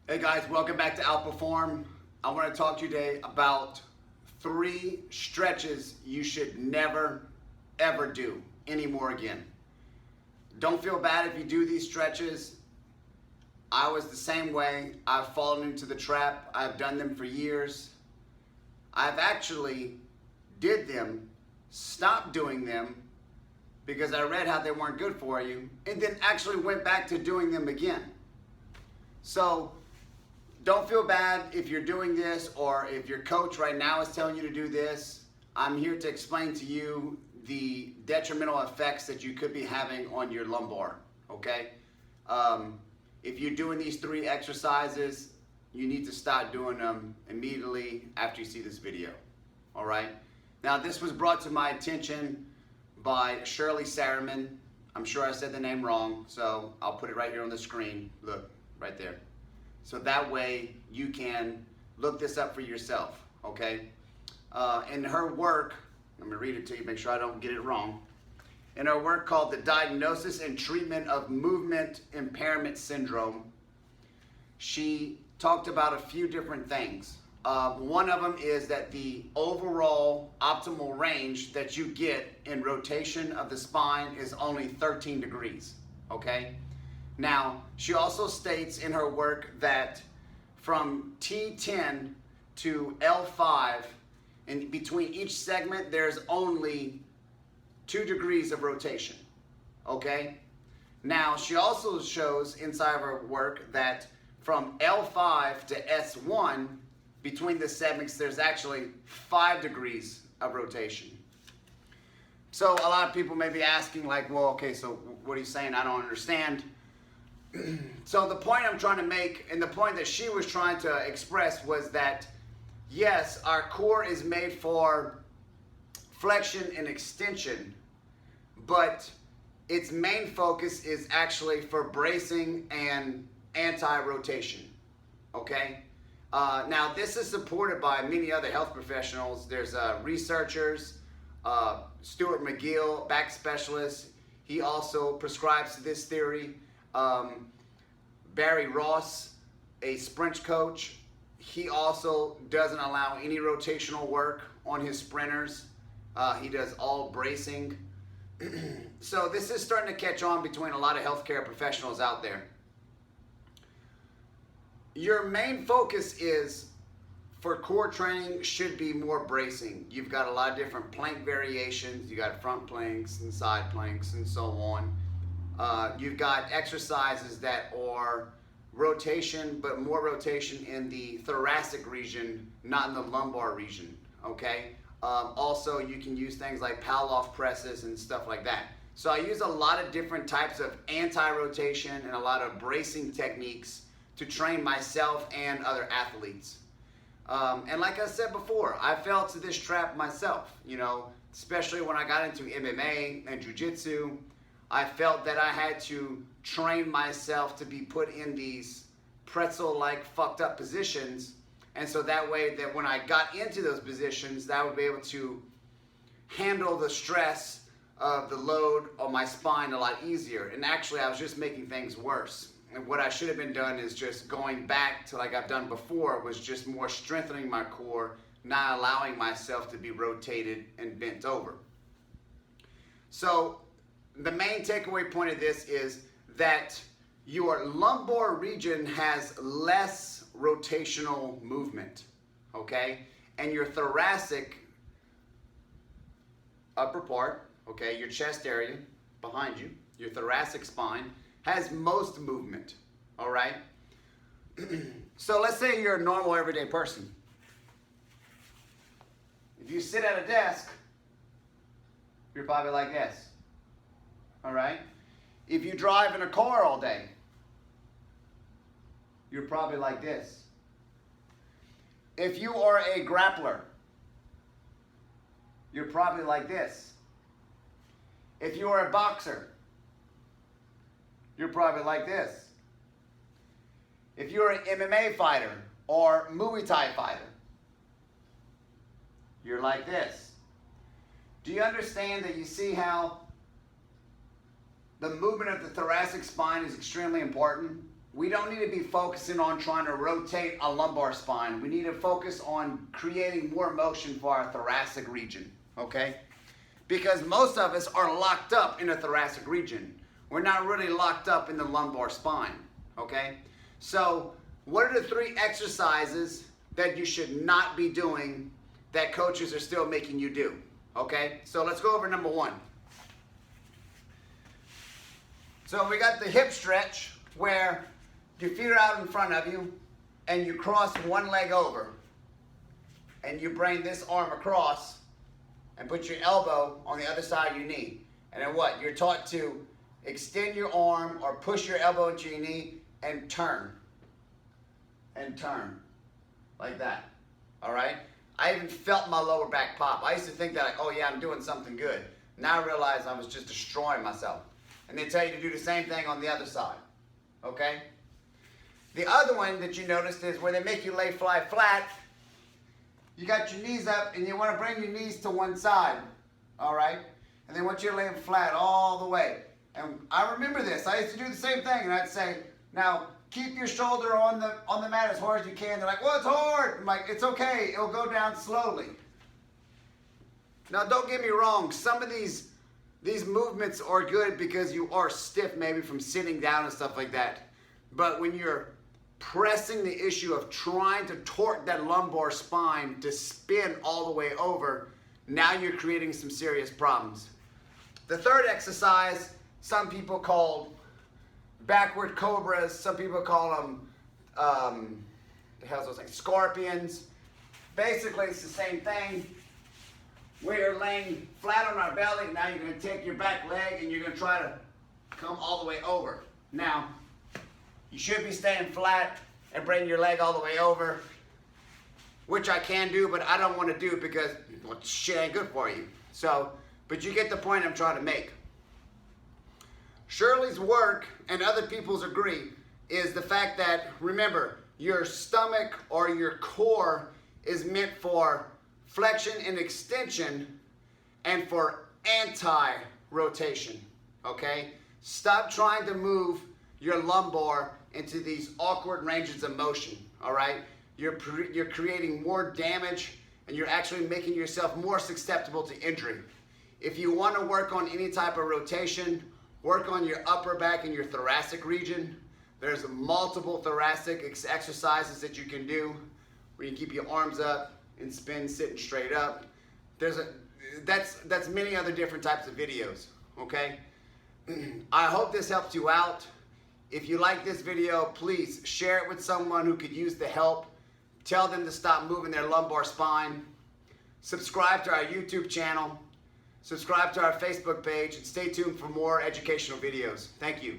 Hey guys, welcome back to Outperform. I want to talk to you today about 3 stretches you should never ever do anymore again. Don't feel bad if you do these stretches. I was the same way. I've fallen into the trap. I've done them for years. I've actually did them, stopped doing them because I read how they weren't good for you, and then actually went back to doing them again. So don't feel bad if you're doing this or if your coach right now is telling you to do this. I'm here to explain to you the detrimental effects that you could be having on your lumbar, okay? If you're doing these 3 exercises, you need to start doing them immediately after you see this video, all right? Now, this was brought to my attention by Shirley Sahrmann. I'm sure I said the name wrong, so I'll put it right here on the screen. Look, right there. So that way you can look this up for yourself, okay? In her work, let me read it to you, make sure I don't get it wrong. In her work called The Diagnosis and Treatment of Movement Impairment Syndrome, she talked about a few different things. One of them is that the overall optimal range that you get in rotation of the spine is only 13 degrees, okay? Now, she also states in her work that from T10 to L5, in between each segment, there's only 2 degrees of rotation, okay? Now, she also shows inside of her work that from L5 to S1, between the segments, there's actually 5 degrees of rotation. So a lot of people may be asking like, well, okay, so what are you saying? I don't understand. So the point I'm trying to make, and the point that she was trying to express, was that yes, our core is made for flexion and extension, but its main focus is actually for bracing and anti-rotation, okay? Now, this is supported by many other health professionals. There's researchers, Stuart McGill, back specialist. He also prescribes this theory. Barry Ross, a sprint coach, he also doesn't allow any rotational work on his sprinters. He does all bracing. So this is starting to catch on between a lot of healthcare professionals out there. Your main focus is, for core training, should be more bracing. You've got a lot of different plank variations. You got front planks and side planks and so on. You've got exercises that are rotation, but more rotation in the thoracic region, not in the lumbar region, okay? Also, you can use things like Pallof presses and stuff like that. So I use a lot of different types of anti-rotation and a lot of bracing techniques to train myself and other athletes. And like I said before, I fell to this trap myself, you know, especially when I got into MMA and jiu-jitsu. I felt that I had to train myself to be put in these pretzel-like fucked up positions, and so that way that when I got into those positions, that I would be able to handle the stress of the load on my spine a lot easier. And actually, I was just making things worse. And what I should have been done is just going back to like I've done before, was just more strengthening my core, not allowing myself to be rotated and bent over. So the main takeaway point of this is that your lumbar region has less rotational movement, okay? And your thoracic upper part, okay, your chest area behind you, your thoracic spine, has most movement, all right? So let's say you're a normal everyday person. If you sit at a desk, you're probably like this. All right? If you drive in a car all day, you're probably like this. If you are a grappler, you're probably like this. If you are a boxer, you're probably like this. If you're an MMA fighter or Muay Thai fighter, you're like this. Do you understand that you see how the movement of the thoracic spine is extremely important? we don't need to be focusing on trying to rotate a lumbar spine. We need to focus on creating more motion for our thoracic region, okay? Because most of us are locked up in the thoracic region. We're not really locked up in the lumbar spine, okay? So what are the 3 exercises that you should not be doing that coaches are still making you do, okay? So let's go over number 1. So we got the hip stretch, where your feet are out in front of you and you cross one leg over and you bring this arm across and put your elbow on the other side of your knee. And then what? You're taught to extend your arm or push your elbow into your knee and turn. And turn. Like that. Alright? I even felt my lower back pop. I used to think that, like, oh yeah, I'm doing something good. Now I realize I was just destroying myself. And they tell you to do the same thing on the other side. Okay? The other one that you noticed is where they make you lay flat. You got your knees up and you want to bring your knees to one side. Alright? And they want you to lay them flat all the way. And I remember this. I used to do the same thing. And I'd say, now keep your shoulder on the mat as hard as you can. They're like, well, it's hard. I'm like, it's okay. It'll go down slowly. Now don't get me wrong. Some of these movements are good because you are stiff maybe from sitting down and stuff like that. But when you're pressing the issue of trying to torque that lumbar spine to spin all the way over, now you're creating some serious problems. The third exercise, some people call backward cobras, some people call them, the hell's those things, scorpions. Basically, it's the same thing. We're laying flat on our belly. Now you're going to take your back leg and you're going to try to come all the way over. Now, you should be staying flat and bring your leg all the way over, which I can do, but I don't want to do because well, shit ain't good for you. So, but you get the point I'm trying to make. Shirley's work, and other people's agree, is the fact that, remember, your stomach or your core is meant for flexion and extension and for anti-rotation, okay? Stop trying to move your lumbar into these awkward ranges of motion, all right? You're creating more damage and you're actually making yourself more susceptible to injury. If you want to work on any type of rotation, work on your upper back and your thoracic region. There's multiple thoracic exercises that you can do where you keep your arms up and spin sitting straight up. That's many other different types of videos, okay? I hope this helps you out. If you like this video, please share it with someone who could use the help. Tell them to stop moving their lumbar spine. Subscribe to our YouTube channel. Subscribe to our Facebook page and stay tuned for more educational videos. Thank you.